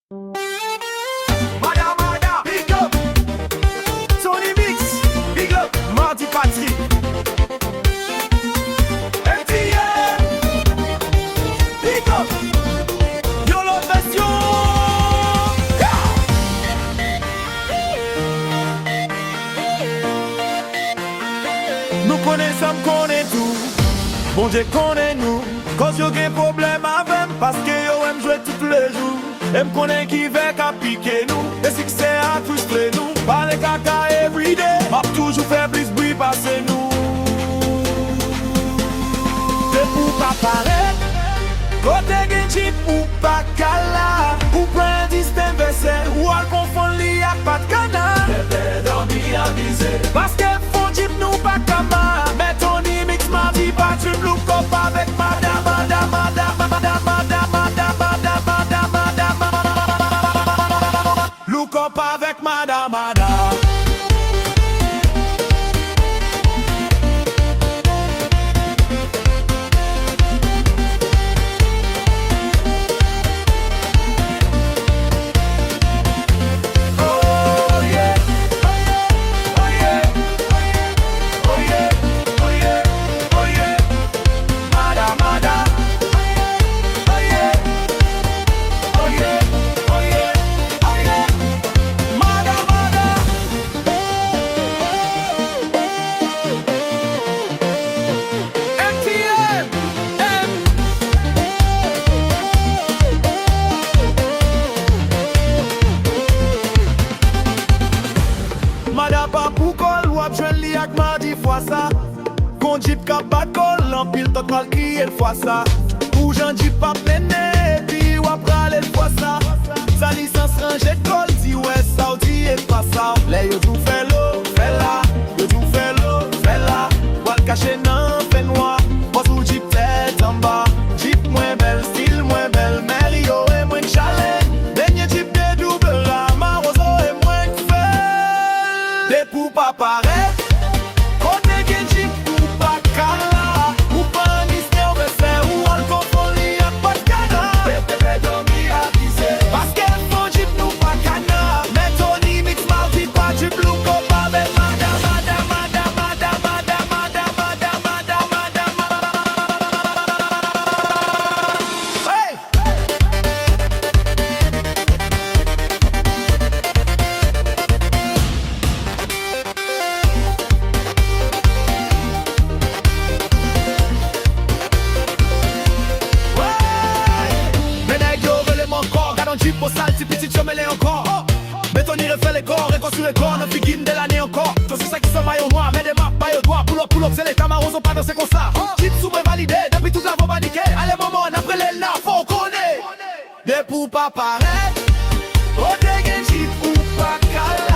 Mada, big up. Tony Mix, big up. Mardi Patrick. MTM, big up. Yo l'autre version. Nous connaissons, connaît tout. Bon Dieu connaît nous. Cause yo gen problème avec parce que yo aime jouer tous les jours. Aime connaît qui veut qu'à piquer nous. Et succès à frustrer nous. Par les caca everyday. M'a toujours fait plus bruit passer nous. C'est pour pas paraître. Côté gen chip ou pas cala. Ou prend distin versé. Ou al confond li ak pas de canard. Bébé dormi avisé. Parce que font chip nous pas kama. Mais Tony Mix mardi Patrick look up avec madame. Look up avec madame. Madapa pou kol, wap jwen li ak mardi fwa sa. Kon jip ka bat kol, l'empile tot mal kriye l'fwa sa. Ou jan jip pa plene, pi wap rale l'fwa sa. Sa lisans range kol, di wè sa ou di e pa sa. Le yo tou fè lo, fè la. Yo tou fè lo, fè la. Wal kache nan fè noa. Pos ou jip tèt an ba. Jip mwen bel, stil mwen bel. Meri yo e mwen chale. Denye jip de double la. Marozo e mwen kfè. De pou pa pare. Kote gen jip pou pa kala. Ou pa nisne ou vese. Ou al konfon li ak pat kana. Bebe domi avise. Paske fon jip nou pa kana. Men Tony Mix mardi pa jip lou kopa. Men madame. Hey! Jip au sale, si petit, je me l'ai encore. Mais Tony refait les corps, reconstruit les corps, ne figine de l'année encore. Je suis ça qui se maillot noir, mais des maps, maillot droit. Pull up, c'est les Camaros, on pas danser comme ça. Jip sous validé, depuis toute la voie paniquée. Allez, maman, après les là, faut qu'on ait. Des pour pas paraître. Oh, des jip ou pas cala.